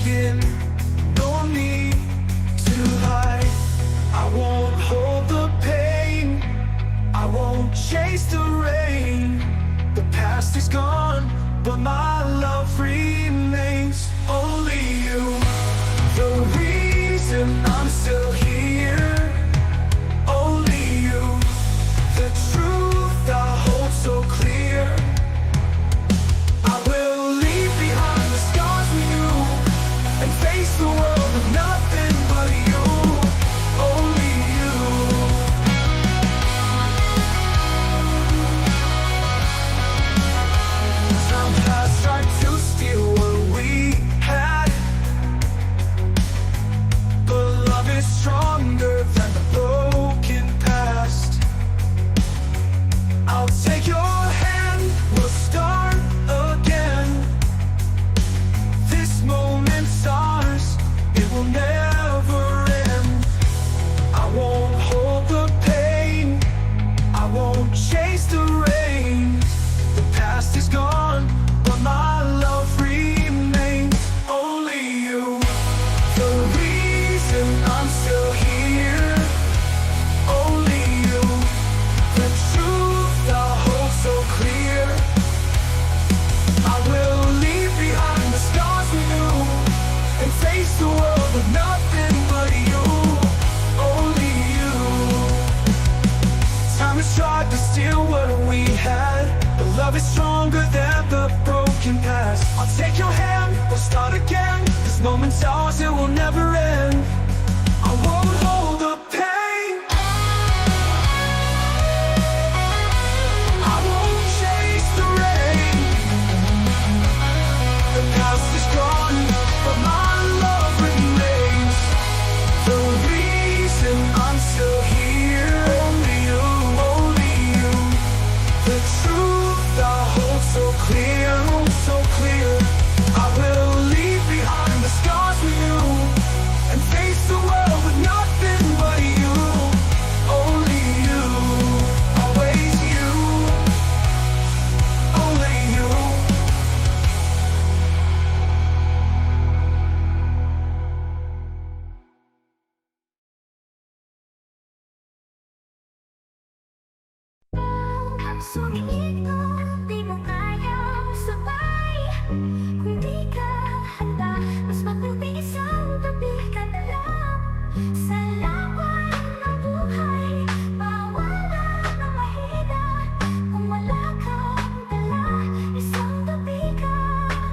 begin. No need to hide. I won't hold the pain, I won't chase the rain. The past is gone, but my love remains. Only you, the reason I'm still here. Only you, the truth I hold so clear. I will leave behind the scars we knew and face the world with nothing but you. Only you. Time passed, tried to steal what we had, but love is stronger than the broken past. I'll take your hand, we'll start again. This moment's ours, it will never end. I won't hold the pain, I won't chase the rain. The past is gone, but my love remains. Only you, the reason I'm still here. Only you, the truth I hold so clear. I will leave behind the scars we knew and face the world with nothing but you. Only you. Time has tried to steal what we had, but love is stronger than the broken past. I'll take your hand, we'll start again. This moment's ours, it will never end. I won't hold the pain, I won't chase the rain. The past is gone, but my love remains. The reason I'm still here. Only you, only you. The truth I hold so clear, hold so clear. I will leave behind the scars we knew and face the world with nothing but you. Only you, always you. Only you. Sumingit ko, di mo kayang sabay. Kung di ka handa, mas mabuti isang tabi ka na lang. Sa lawan ng buhay, mawala ng mahina. Kung wala kang dala, isang tabi ka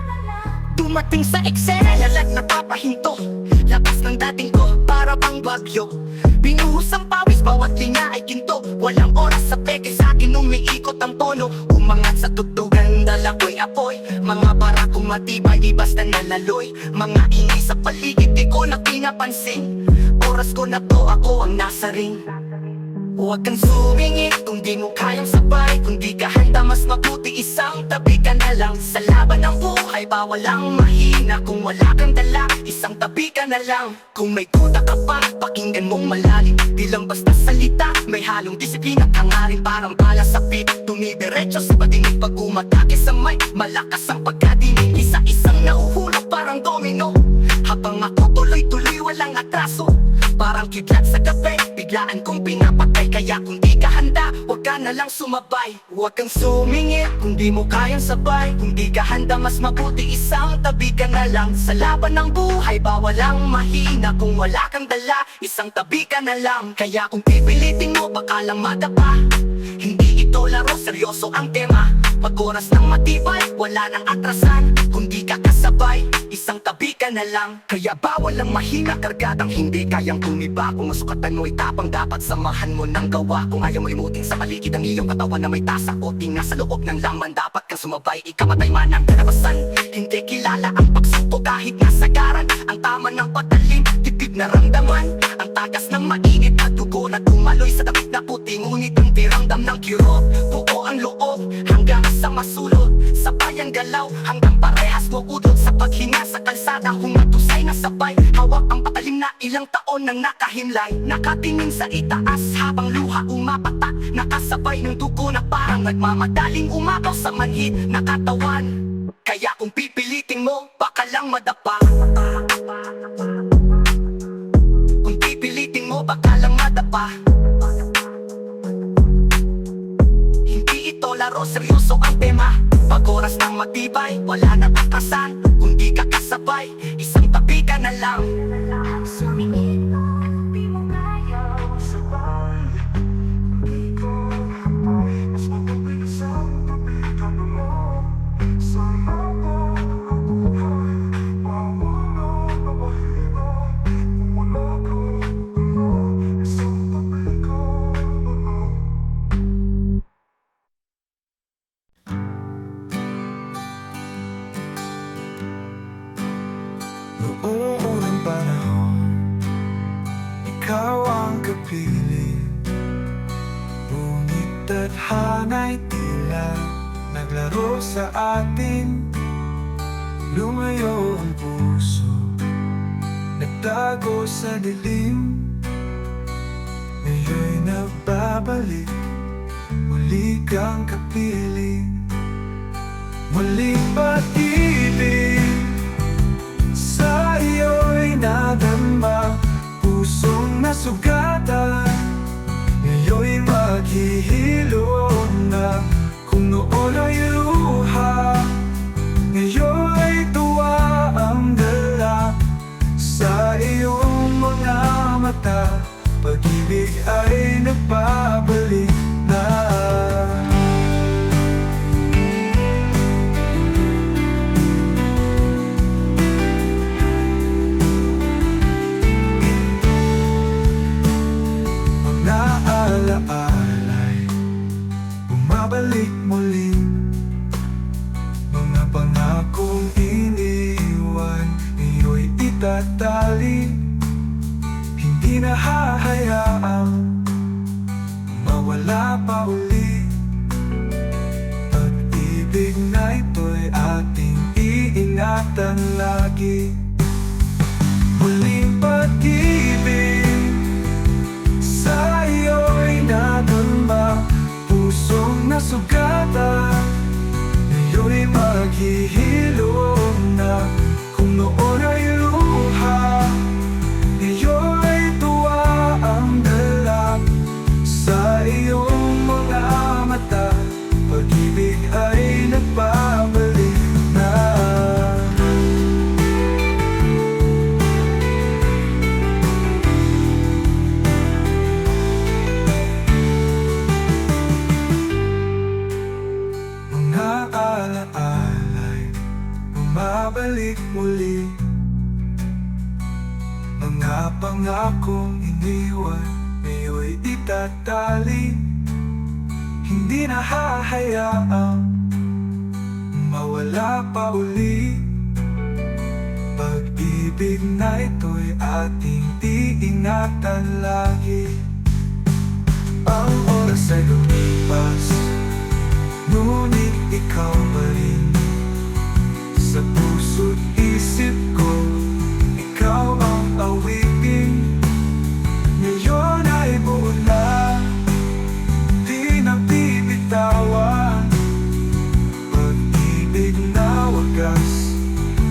na lang. Dumating sa eksena at napapahinto. Lakas ng dating ko para bang bagyo. Binuhos ang pawis, bawat linya ay ginto. Walang oras sa peke, sa akin umiikot ang tono. Umangat sa tutugan, dala ko'y apoy. Mga barakong matibay, di basta nanaloy. Mga ingay sa paligid, di ko na pinapansin. Oras ko na to, ako ang nasa ring. Huwag kang sumingit kung di mo kayang sabay. Kung di ka handa, mas mabuti isang tabi ka na lang. Sa laban ng buhay, bawal ang mahina. Kung wala kang dala, isang tabi ka na lang. Kung may duda ka pa, pakinggan mong malalim. Di lang basta salita, may halong disiplina. Hangarin parang bala sa pit, tumidiretso sa padinig. Pag umatake sa mic, malakas ang pagkadinig. Isa-isang nauhulog parang domino. Habang ako tuloy-tuloy walang atraso. Parang kidlat sa gabi, biglaan kong pinapatay. Kaya kung di ka handa, huwag ka na lang sumabay. Huwag kang sumingit kung di mo kayang sabay. Kung di ka handa, mas mabuti isang tabi ka na lang. Sa laban ng buhay, bawal ang mahina. Kung wala kang dala, isang tabi ka na lang. Kaya kung pipilitin mo, baka lang madapa. Hindi ito laro, seryoso ang tema. Pag oras ng matibay, wala nang atrasan. Kung di ka kasabay, isang tabi ka na lang. Kaya bawal ang mahina, kargadang hindi kayang tumiba. Kung masukatan mo'y tapang, dapat samahan mo ng gawa. Kung ayaw mo limutin sa paligid ang iyong katawan na may tasa o tinga sa loob ng laman, dapat kang sumabay. Ikamatay man ang kalabasan, hindi kilala ang pagsuko kahit nasagaran. Ang tama ng patalim, titib na ramdaman. Ang tagas ng mainit na dugo na tumaloy sa damit na puti. Ngunit ang tiramdam ng kirot, buo ang loob hanggang sa masulot. Sabay ang galaw hanggang parehas mo udot. Sa paghinga sa kalsada, humatusay na sabay. Hawak ang patalim na ilang taon nang nakahimlay. Nakatingin sa itaas habang luha umapata. Nakasabay ng dugo na parang nagmamadaling umapaw sa manhid na katawan. Kaya kung pipilitin mo, baka lang madapa. Kung pipilitin mo baka lang madapa. Hindi ito laro, seryoso ang tema. Pag oras ng matibay, wala nang atrasan. Kung di ka kasabay, isang tabi ka na lang. Sumingit mo, di mo kaya sabay. Hindi ka sabay, mas mabilis ang tabi ka na lang. Sa habang buhay, mawala na mahirap. Kung wala ka, isang tabi ka na lang. Noong unang panahon, ikaw ang kapiling. Ngunit tadhana'y tila naglaro sa atin. Lumayo ang puso, nagtago sa dilim. Ngayon'y nagbabalik, muli kang kapiling. Muling pag-ibig sa iyo'y nadamba, pusong nasugatan. Ngayon'y maghihilom na. Kung noon ay luha, ngayon'y tuwa ang dala. Sa iyong mga mata, pag-ibig ay nagbabalik na. Alaalay, bumabalik muling mga pangakong iniwan. Iyo'y itatali, hindi na hahayaang mawala pa uli. Pag-ibig na ito'y ating iingatan lagi. Muling pag-ibig sa iyo'y nadamba, pusong nasugatan. Ngayo'y maghihilom na. Kung noon ay luha, ngayo'y tuwa ang dala. Sa iyong mga mata, pag-ibig ay nagbabalik na. Alaalay, bumabalik muli. Mga pangakong iniwan, ngayo'y itatali. Hindi na hahayaang mawala pa uli. Pag-ibig na ito'y ating iingatan lagi. Ang oras ay lumipas, ngunit ikaw pa rin. Sa puso't isip ko, ikaw ang awitin. Ngayon ay buo na, di na bibitawan. Pag-ibig na wagas,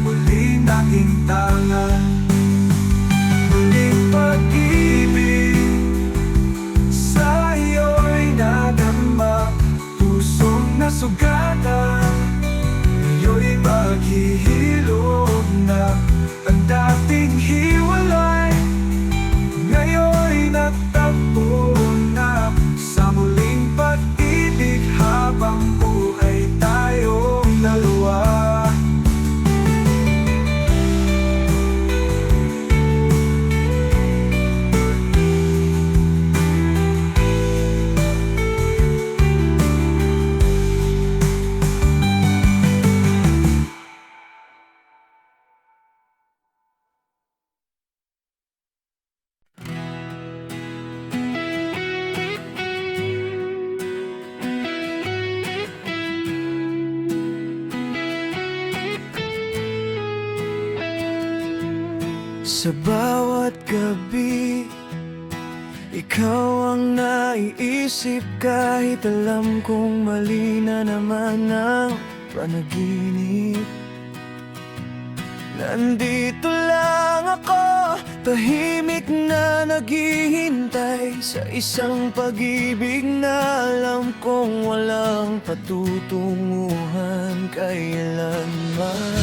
muli nating tangan. Muling pag-ibig sa iyo'y nadama, pusong nasugatan. Ngayo'y maghihilom na. Ang dating hiwalay, ngayon'y nagtagpo na. Sa muling pag-ibig, habang buhay tayong dalawa. Sa bawat gabi, ikaw ang naiisip. Kahit alam kong mali na naman ang panaginip. Nandito lang ako, tahimik na naghihintay sa isang pag-ibig na alam kong walang patutunguhan kailanman.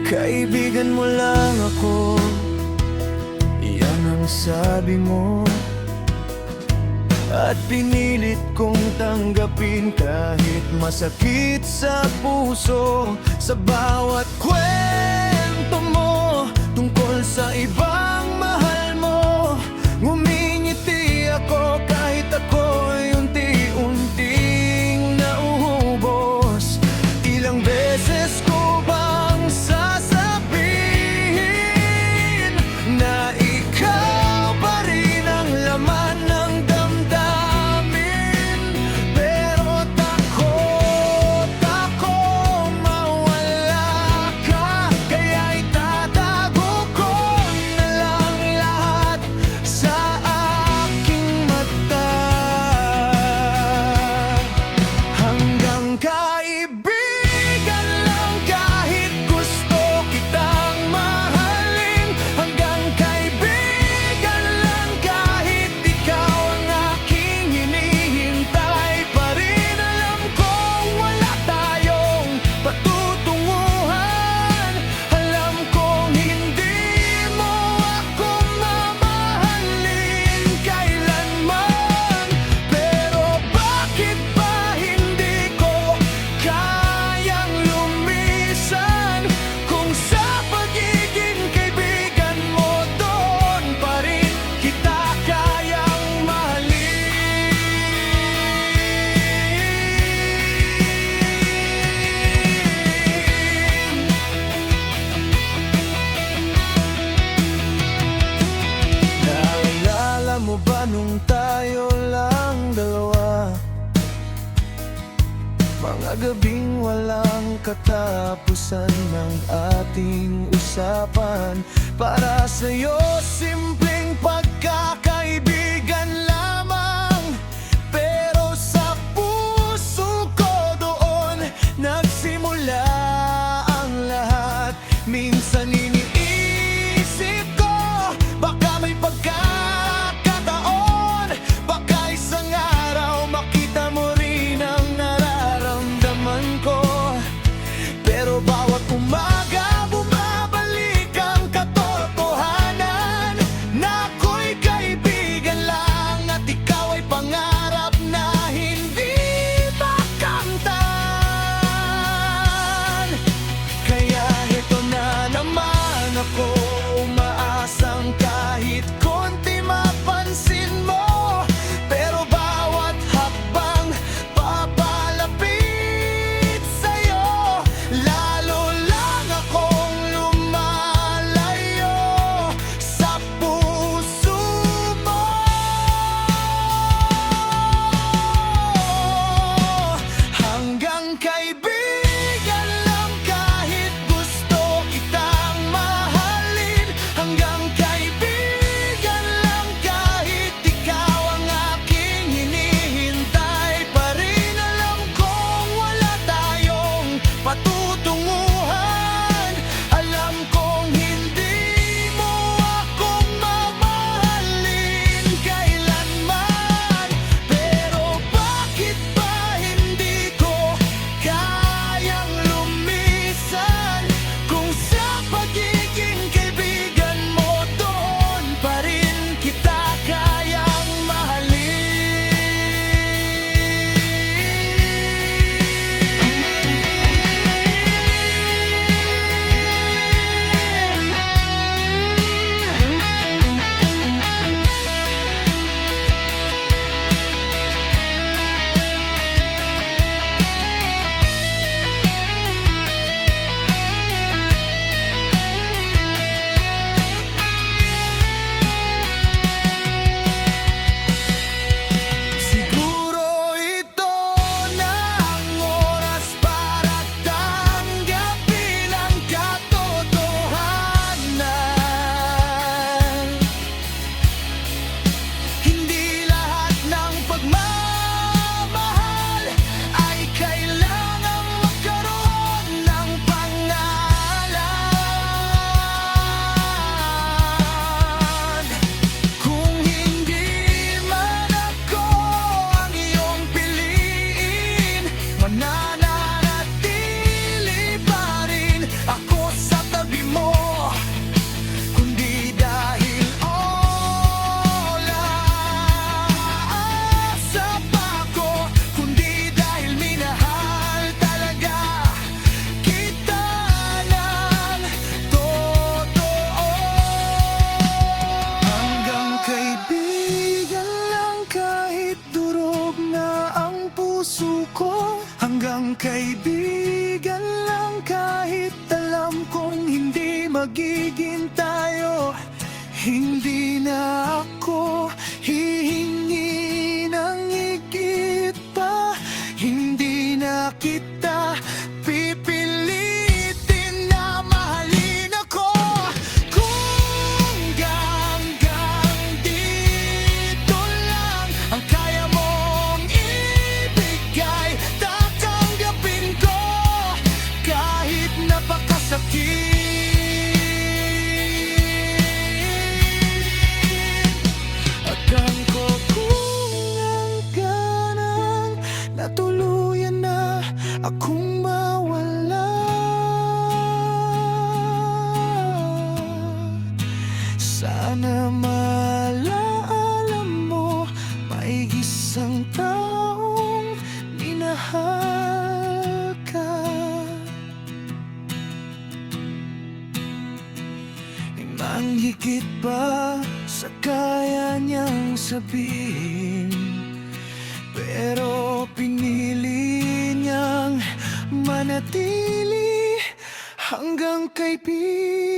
Kaibigan mo lang ako, iyan ang sabi mo. At pinilit kong tanggapin kahit masakit sa puso. Sa bawat kwento mo tungkol sa ibang mahal mo, ngumingiti ako kahit ako'y unti-unting nauubos. Ilang beses ko bang sasabihin na ikaw pa rin ang laman ng damdamin? Pero takot ako mawala ka, kaya itatago ko na lang lahat sa aking mata. Hanggang kaibigan lang kahit gusto kitang mahalin. Hanggang kaibigan lang kahit ikaw ang aking hinihintay pa rin. Alam kong wala tayong patutunguhan. Alam kong hindi mo ako mamahalin kailanman. Pero bakit ba hindi ko kayang lumisan? Kung sa pagiging kaibigan mo, doon pa rin kita kayang mahalin. Naalala mo ba nung tayo lang dalawa? Mga gabing walang katapusan ng ating usapan. Para sa'yo, simpleng pagkakaibigan lamang. Pero sa puso ko doon nagsimula ang lahat. Minsan iniisip ko, baka may pagkakataon, baka isang araw makita mo rin ang nararamdaman ko. Pero bawat umaga bumabalik ang katotohanan na ako'y kaibigan magiging tayo. Hindi na ako hihingi ng higit pa. Hindi na kita pipilitin na mahalin ako. Kung hanggang dito lang ang kaya mong ibigay, tatanggapin ko kahit napakasakit. Alam ko kung hanggang natuluyan na akong mawala. Sana malaala mo, may isang taong minahal ka. Ang higit pa sa kaya niyang sabihin, pero pinili niyang manatili hanggang kaibigan.